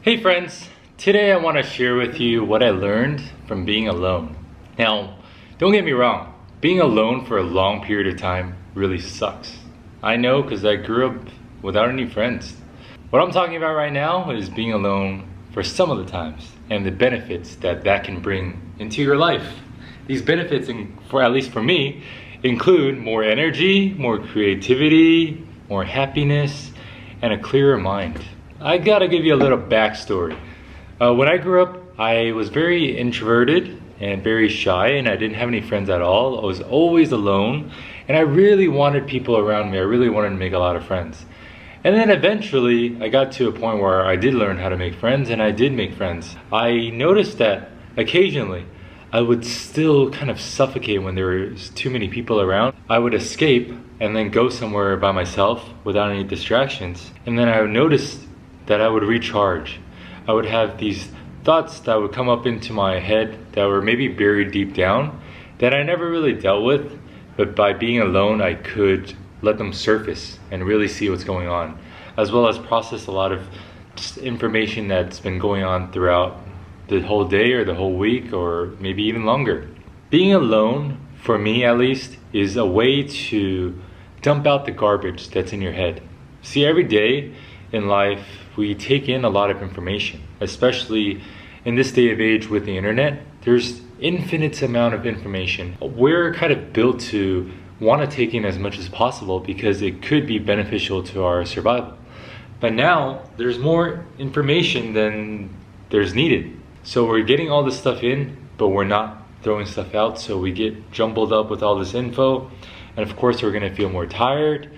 Hey friends, today I want to share with you what I learned from being alone. Now, don't get me wrong, being alone for a long period of time really sucks. I know because I grew up without any friends. What I'm talking about right now is being alone for some of the times and the benefits that can bring into your life. These benefits, at least for me, include more energy, more creativity, more happiness, and a clearer mind. I gotta give you a little backstory. When I grew up, I was very introverted and very shy, and I didn't have any friends at all. I was always alone, and I really wanted people around me. I really wanted to make a lot of friends. And then eventually, I got to a point where I did learn how to make friends, and I did make friends. I noticed that occasionally, I would still kind of suffocate when there was too many people around. I would escape and then go somewhere by myself without any distractions. And then I would notice that I would recharge. I would have these thoughts that would come up into my head that were maybe buried deep down that I never really dealt with, but by being alone I could let them surface and really see what's going on, as well as process a lot of just information that's been going on throughout the whole day or the whole week or maybe even longer. Being alone, for me at least, is a way to dump out the garbage that's in your head. See, every day in life we take in a lot of information, especially in this day of age with the internet. There's infinite amount of information. We're kind of built to want to take in as much as possible because it could be beneficial to our survival. But now there's more information than there's needed. So we're getting all this stuff in, but we're not throwing stuff out, so we get jumbled up with all this info. And of course we're going to feel more tired,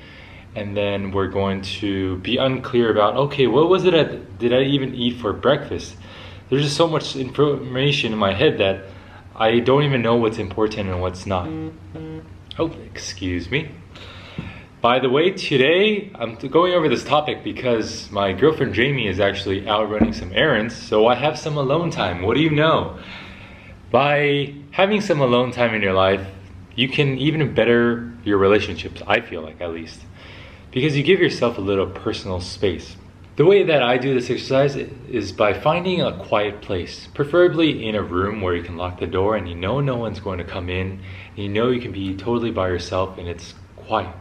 and then we're going to be unclear about, okay, what was it did I even eat for breakfast? There's just so much information in my head that I don't even know what's important and what's not. Oh, excuse me. By the way, today I'm going over this topic because my girlfriend Jamie is actually out running some errands, so I have some alone time. What do you know? By having some alone time in your life, you can even better your relationships, I feel like, at least, because you give yourself a little personal space. The way that I do this exercise is by finding a quiet place, preferably in a room where you can lock the door and you know no one's going to come in, and you know you can be totally by yourself and it's quiet.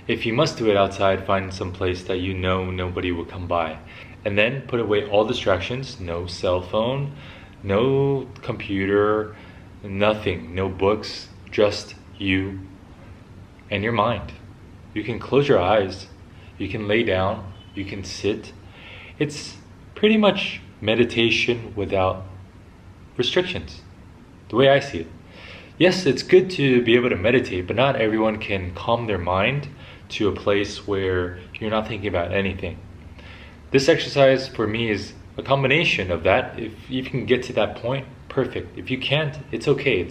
If you must do it outside, find some place that you know nobody will come by, and then put away all distractions. No cell phone, no computer, nothing, no books, just you and your mind. You can close your eyes, you can lay down, you can sit. It's pretty much meditation without restrictions, the way I see it. Yes, it's good to be able to meditate, but not everyone can calm their mind to a place where you're not thinking about anything. This exercise for me is a combination of that. If you can get to that point, perfect. If you can't, it's okay.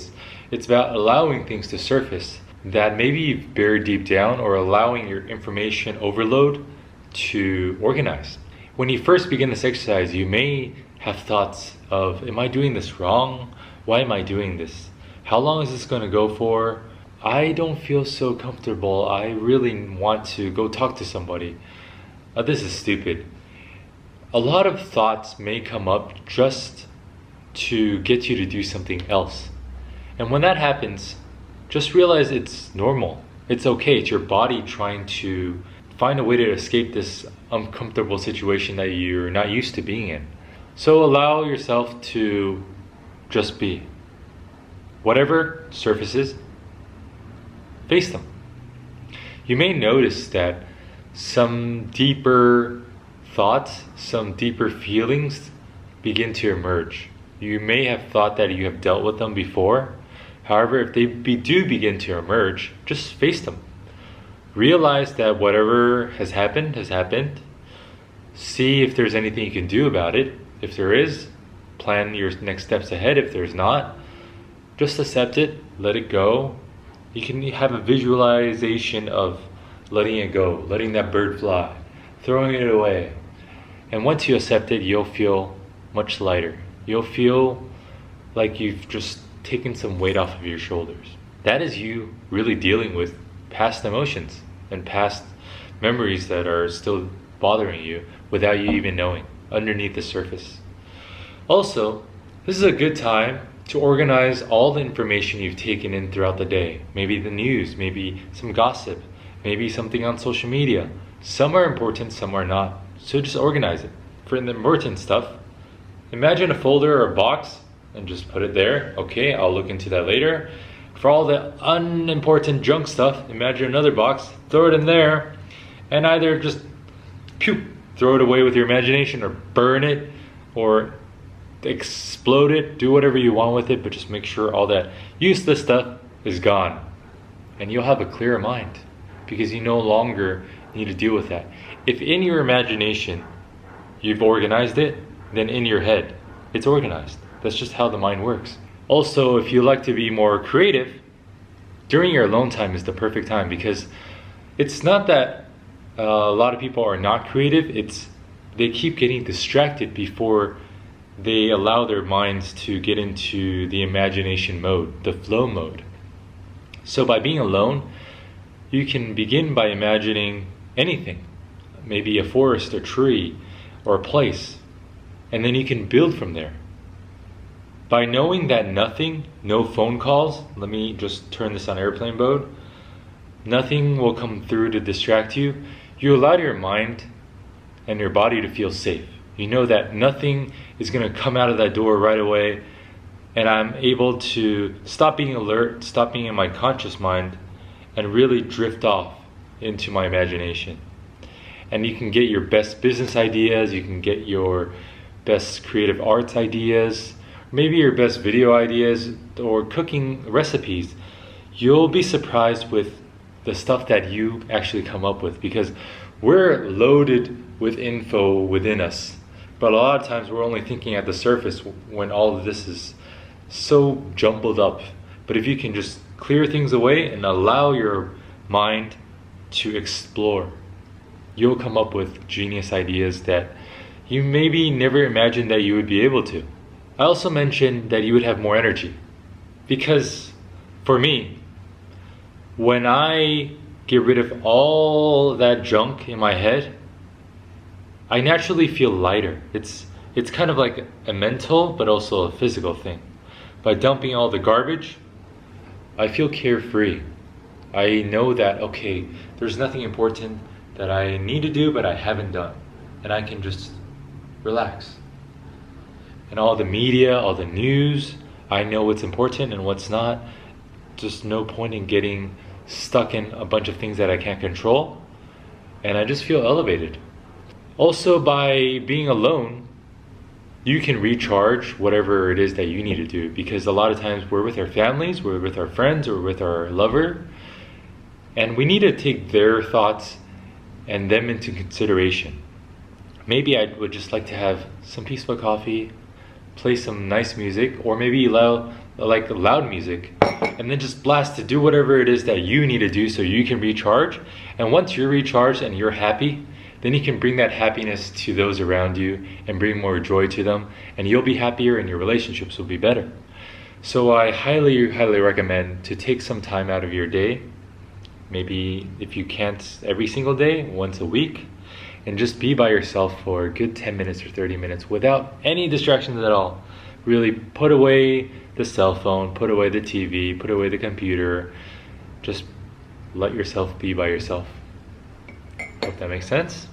It's about allowing things to surface that maybe you've buried deep down, or allowing your information overload to organize. When you first begin this exercise, you may have thoughts of, am I doing this wrong? Why am I doing this? How long is this going to go for? I don't feel so comfortable. I really want to go talk to somebody. This is stupid. A lot of thoughts may come up just to get you to do something else. And when that happens, just realize it's normal. It's okay. It's your body trying to find a way to escape this uncomfortable situation that you're not used to being in. So allow yourself to just be. Whatever surfaces, face them. You may notice that some deeper thoughts, some deeper feelings begin to emerge. You may have thought that you have dealt with them before. However, if they do begin to emerge, just face them. Realize that whatever has happened has happened. See if there's anything you can do about it. If there is, plan your next steps ahead. If there's not, just accept it, let it go. You can have a visualization of letting it go, letting that bird fly, throwing it away. And once you accept it, you'll feel much lighter. You'll feel like you've just taken some weight off of your shoulders. That is you really dealing with past emotions and past memories that are still bothering you without you even knowing. underneath the surface. Also, this is a good time to organize all the information you've taken in throughout the day. Maybe the news, maybe some gossip, maybe something on social media. Some are important, some are not. So just organize it. For the important stuff, imagine a folder or a box and just put it there. Okay, I'll look into that later. For all the unimportant junk stuff, imagine another box, throw it in there, and either just throw it away with your imagination, or burn it, or explode it, do whatever you want with it, but just make sure all that useless stuff is gone. And you'll have a clearer mind because you no longer need to deal with that. If in your imagination you've organized it, then in your head it's organized. That's just how the mind works. Also, if you like to be more creative, during your alone time is the perfect time, because it's not that a lot of people are not creative, it's they keep getting distracted before they allow their minds to get into the imagination mode, the flow mode. So by being alone, you can begin by imagining anything, maybe a forest, a tree, or a place, and then you can build from there. By knowing that nothing, no phone calls, let me just turn this on airplane mode, nothing will come through to distract you, you allow your mind and your body to feel safe. You know that nothing is going to come out of that door right away, and I'm able to stop being alert, stop being in my conscious mind, and really drift off into my imagination. And you can get your best business ideas, you can get your best creative arts ideas, maybe your best video ideas or cooking recipes. You'll be surprised with the stuff that you actually come up with, because we're loaded with info within us. But a lot of times we're only thinking at the surface when all of this is so jumbled up. But if you can just clear things away and allow your mind to explore, you'll come up with genius ideas that you maybe never imagined that you would be able to. I also mentioned that you would have more energy, because for me, when I get rid of all that junk in my head, I naturally feel lighter. It's kind of like a mental but also a physical thing. By dumping all the garbage, I feel carefree. I know that, okay, there's nothing important that I need to do but I haven't done, and I can just relax. And all the media, all the news, I know what's important and what's not. Just no point in getting stuck in a bunch of things that I can't control, and I just feel elevated. Also, by being alone, you can recharge whatever it is that you need to do, because a lot of times we're with our families, we're with our friends, or with our lover, and we need to take their thoughts and them into consideration. Maybe I would just like to have some peaceful coffee, play some nice music, or maybe loud music, and then just blast to do whatever it is that you need to do so you can recharge. And once you're recharged and you're happy, then you can bring that happiness to those around you and bring more joy to them, and you'll be happier and your relationships will be better. So I highly recommend to take some time out of your day, maybe if you can't every single day, once a week, and just be by yourself for a good 10 minutes or 30 minutes without any distractions at all. Really put away the cell phone, put away the TV, put away the computer. Just let yourself be by yourself. Hope that makes sense.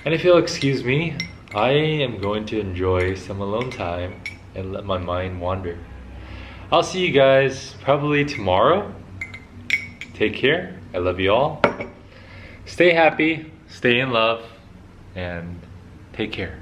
And if you'll excuse me, I am going to enjoy some alone time and let my mind wander. I'll see you guys probably tomorrow. Take care. I love you all. Stay happy, stay in love, and take care.